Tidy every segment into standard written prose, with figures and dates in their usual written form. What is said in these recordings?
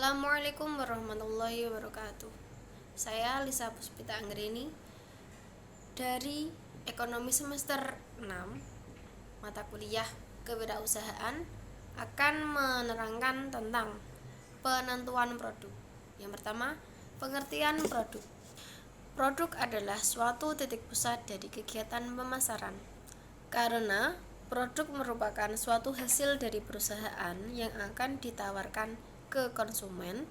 Assalamualaikum warahmatullahi wabarakatuh. Saya Lisa Puspita Anggrini dari Ekonomi semester 6, mata kuliah Kewirausahaan, akan menerangkan tentang penentuan produk. Yang pertama, pengertian produk. Produk adalah suatu titik pusat dari kegiatan pemasaran. Karena produk merupakan suatu hasil dari perusahaan yang akan ditawarkan ke konsumen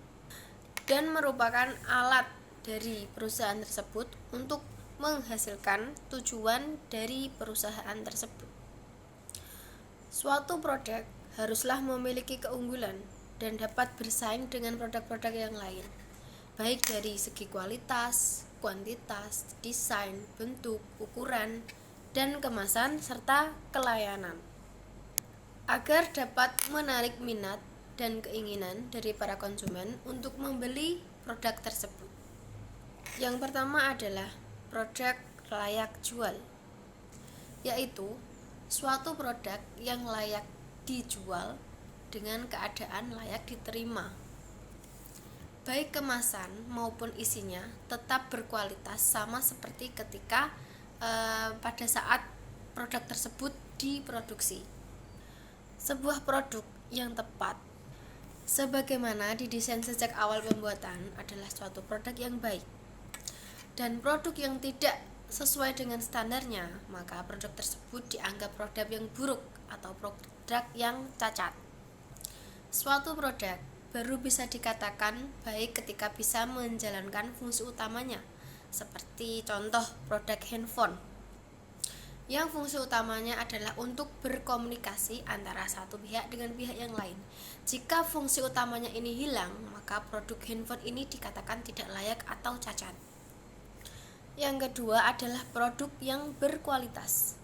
dan merupakan alat dari perusahaan tersebut untuk menghasilkan tujuan dari perusahaan tersebut. Suatu produk haruslah memiliki keunggulan dan dapat bersaing dengan produk-produk yang lain, baik dari segi kualitas, kuantitas, desain, bentuk, ukuran, dan kemasan serta kelayanan. Agar dapat menarik minat dan keinginan dari para konsumen untuk membeli produk tersebut. Yang pertama adalah produk layak jual, yaitu suatu produk yang layak dijual dengan keadaan layak diterima. Baik kemasan maupun isinya tetap berkualitas sama seperti ketika pada saat produk tersebut diproduksi. Sebuah produk yang tepat sebagaimana didesain sejak awal pembuatan adalah suatu produk yang baik. Dan produk yang tidak sesuai dengan standarnya, maka produk tersebut dianggap produk yang buruk atau produk yang cacat. Suatu produk baru bisa dikatakan baik ketika bisa menjalankan fungsi utamanya, seperti contoh produk handphone, yang fungsi utamanya adalah untuk berkomunikasi antara satu pihak dengan pihak yang lain. Jika fungsi utamanya ini hilang, maka produk handphone ini dikatakan tidak layak atau cacat. Yang kedua adalah produk yang berkualitas.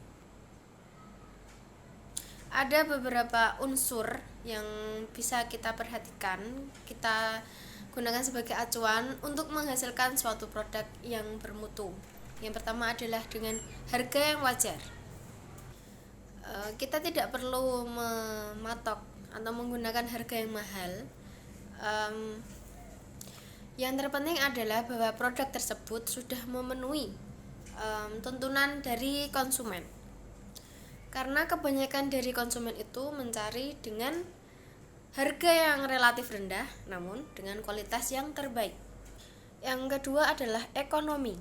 Ada beberapa unsur yang bisa kita perhatikan, kita gunakan sebagai acuan untuk menghasilkan suatu produk yang bermutu. Yang pertama adalah dengan harga yang wajar. Kita tidak perlu mematok atau menggunakan harga yang mahal. Yang terpenting adalah bahwa produk tersebut sudah memenuhi tuntunan dari konsumen. Karena kebanyakan dari konsumen itu mencari dengan harga yang relatif rendah, namun dengan kualitas yang terbaik. Yang kedua adalah ekonomi.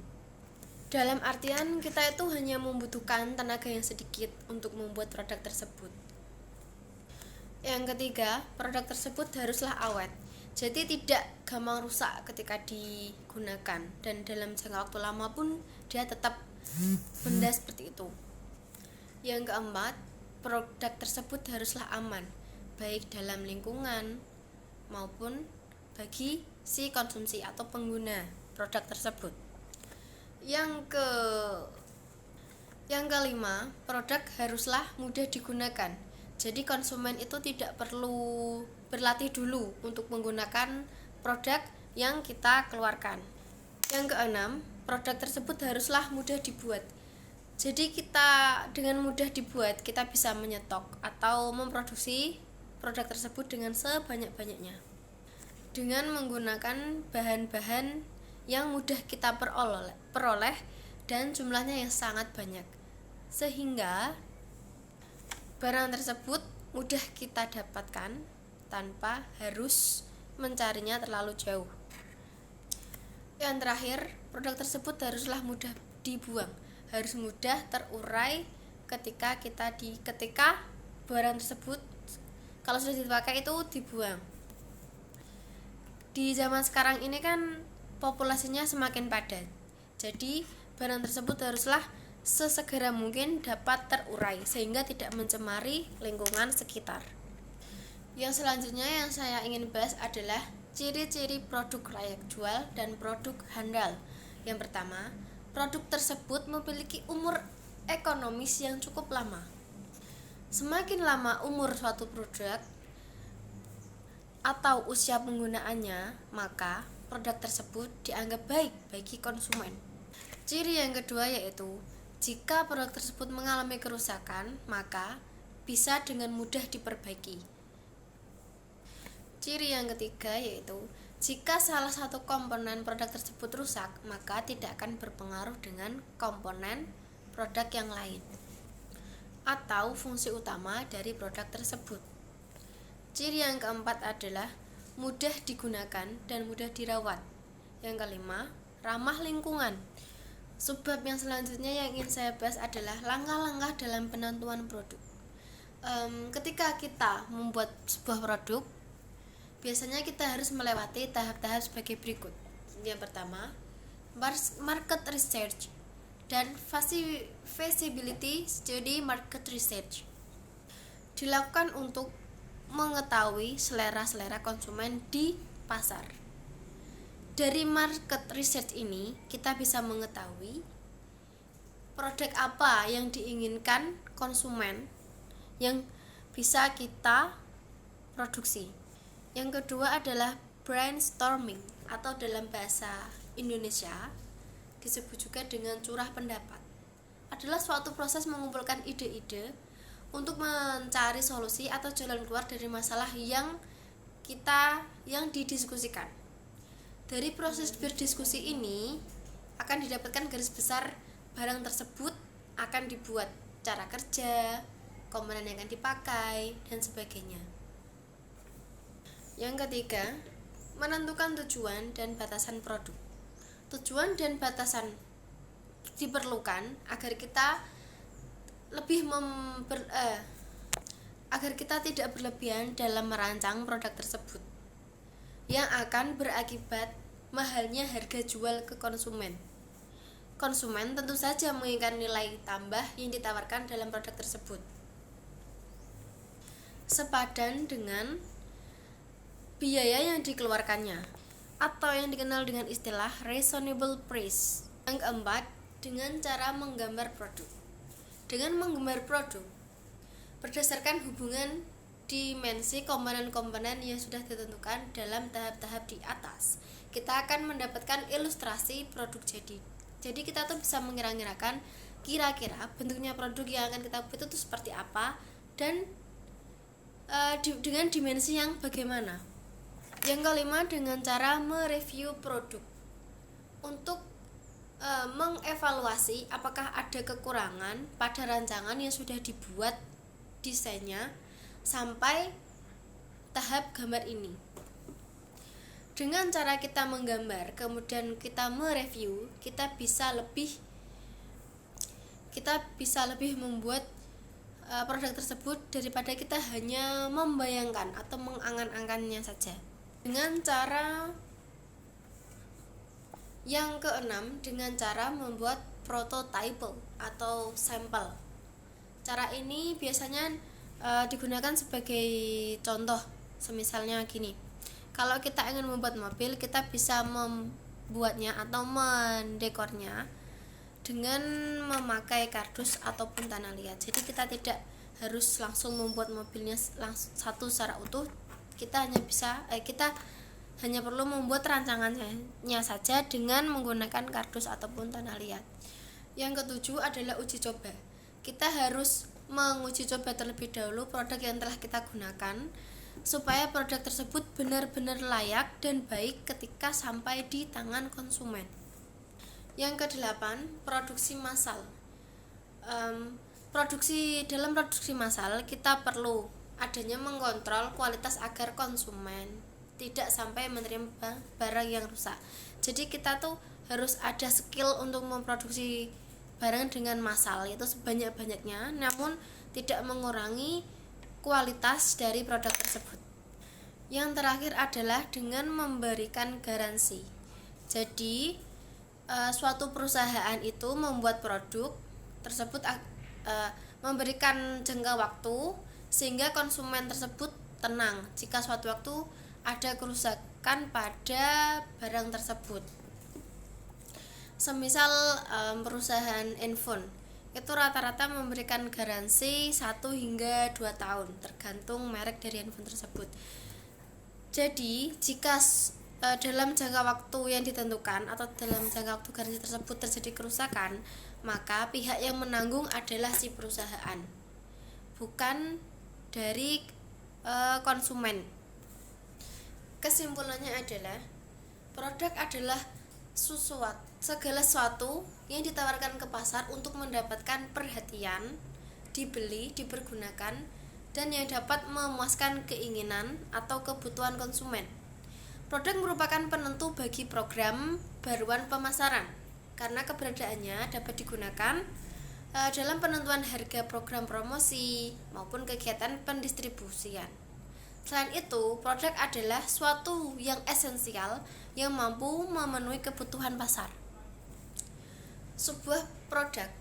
Dalam artian kita itu hanya membutuhkan tenaga yang sedikit untuk membuat produk tersebut. Yang ketiga, produk tersebut haruslah awet, jadi tidak gampang rusak ketika digunakan, dan dalam jangka waktu lama pun dia tetap benda seperti itu. Yang keempat, produk tersebut haruslah aman, baik dalam lingkungan maupun bagi si konsumsi atau pengguna produk tersebut. Yang kelima, produk haruslah mudah digunakan. Jadi konsumen itu tidak perlu berlatih dulu untuk menggunakan produk yang kita keluarkan. Yang keenam, produk tersebut haruslah mudah dibuat. Jadi kita dengan mudah dibuat, kita bisa menyetok atau memproduksi produk tersebut dengan sebanyak-banyaknya dengan menggunakan bahan-bahan yang mudah kita peroleh dan jumlahnya yang sangat banyak, sehingga barang tersebut mudah kita dapatkan tanpa harus mencarinya terlalu jauh. Yang terakhir, produk tersebut haruslah mudah dibuang, harus mudah terurai ketika barang tersebut kalau sudah dipakai itu dibuang. Di zaman sekarang ini kan populasinya semakin padat, jadi barang tersebut haruslah sesegera mungkin dapat terurai sehingga tidak mencemari lingkungan sekitar. Yang selanjutnya yang saya ingin bahas adalah ciri-ciri produk layak jual dan produk handal. Yang pertama, produk tersebut memiliki umur ekonomis yang cukup lama. Semakin lama umur suatu produk atau usia penggunaannya, maka produk tersebut dianggap baik bagi konsumen. Ciri yang kedua yaitu jika produk tersebut mengalami kerusakan, maka bisa dengan mudah diperbaiki. Ciri yang ketiga yaitu jika salah satu komponen produk tersebut rusak, maka tidak akan berpengaruh dengan komponen produk yang lain atau fungsi utama dari produk tersebut. Ciri yang keempat adalah mudah digunakan dan mudah dirawat. Yang kelima, ramah lingkungan. Subbab yang selanjutnya yang ingin saya bahas adalah langkah-langkah dalam penentuan produk. Ketika kita membuat sebuah produk, biasanya kita harus melewati tahap-tahap sebagai berikut. Yang pertama, market research dan feasibility study. Market research dilakukan untuk mengetahui selera-selera konsumen di pasar. Dari market research ini, kita bisa mengetahui produk apa yang diinginkan konsumen yang bisa kita produksi. Yang kedua adalah brainstorming, atau dalam bahasa Indonesia disebut juga dengan curah pendapat. Adalah suatu proses mengumpulkan ide-ide untuk mencari solusi atau jalan keluar dari masalah yang didiskusikan. Dari proses berdiskusi ini akan didapatkan garis besar barang tersebut akan dibuat, cara kerja, komponen yang akan dipakai, dan sebagainya. Yang ketiga, menentukan tujuan dan batasan produk. Tujuan dan batasan diperlukan agar kita agar kita tidak berlebihan dalam merancang produk tersebut yang akan berakibat mahalnya harga jual ke konsumen. Konsumen tentu saja menginginkan nilai tambah yang ditawarkan dalam produk tersebut sepadan dengan biaya yang dikeluarkannya, atau yang dikenal dengan istilah reasonable price. Yang keempat, dengan cara menggambar produk. Dengan menggambar produk, berdasarkan hubungan dimensi komponen-komponen yang sudah ditentukan dalam tahap-tahap di atas, kita akan mendapatkan ilustrasi produk jadi. Jadi kita tuh bisa mengira-ngirakan kira-kira bentuknya produk yang akan kita buat itu seperti apa dan dengan dimensi yang bagaimana. Yang kelima, dengan cara mereview produk untuk mengevaluasi apakah ada kekurangan pada rancangan yang sudah dibuat desainnya sampai tahap gambar ini. Dengan cara kita menggambar kemudian kita mereview, kita bisa lebih membuat produk tersebut daripada kita hanya membayangkan atau mengangan-angannya saja. Dengan cara yang keenam, dengan cara membuat prototype atau sampel. Cara ini biasanya digunakan sebagai contoh, semisalnya gini. Kalau kita ingin membuat mobil, kita bisa membuatnya atau mendekornya dengan memakai kardus ataupun tanah liat. Jadi kita tidak harus langsung membuat mobilnya satu secara utuh. Kita hanya perlu membuat rancangannya saja dengan menggunakan kardus ataupun tanah liat. Yang ketujuh adalah uji coba. Kita harus menguji coba terlebih dahulu produk yang telah kita gunakan supaya produk tersebut benar-benar layak dan baik ketika sampai di tangan konsumen. Yang kedelapan, produksi massal. Dalam produksi massal kita perlu adanya mengontrol kualitas agar konsumen tidak sampai menerima barang yang rusak. Jadi kita tuh harus ada skill untuk memproduksi barang dengan massal, yaitu sebanyak-banyaknya, namun tidak mengurangi kualitas dari produk tersebut. Yang terakhir adalah dengan memberikan garansi. Jadi suatu perusahaan itu membuat produk tersebut memberikan jangka waktu sehingga konsumen tersebut tenang jika suatu waktu ada kerusakan pada barang tersebut. Semisal perusahaan handphone itu rata-rata memberikan garansi 1 hingga 2 tahun tergantung merek dari handphone tersebut. Jadi jika dalam jangka waktu yang ditentukan atau dalam jangka waktu garansi tersebut terjadi kerusakan, maka pihak yang menanggung adalah si perusahaan, bukan dari konsumen. Kesimpulannya adalah produk adalah segala sesuatu yang ditawarkan ke pasar untuk mendapatkan perhatian, dibeli, dipergunakan, dan yang dapat memuaskan keinginan atau kebutuhan konsumen. Produk merupakan penentu bagi program baruan pemasaran karena keberadaannya dapat digunakan dalam penentuan harga program promosi maupun kegiatan pendistribusian. Selain itu, produk adalah suatu yang esensial yang mampu memenuhi kebutuhan pasar. Sebuah produk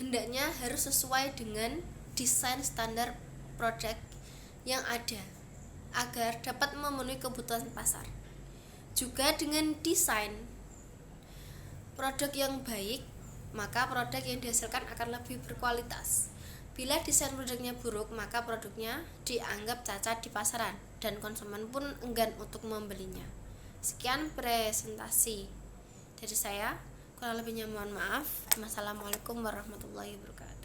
hendaknya harus sesuai dengan desain standar produk yang ada agar dapat memenuhi kebutuhan pasar. Juga dengan desain produk yang baik, maka produk yang dihasilkan akan lebih berkualitas. Bila desain produknya buruk, maka produknya dianggap cacat di pasaran dan konsumen pun enggan untuk membelinya. Sekian presentasi dari saya. Kurang lebihnya mohon maaf. Wassalamualaikum warahmatullahi wabarakatuh.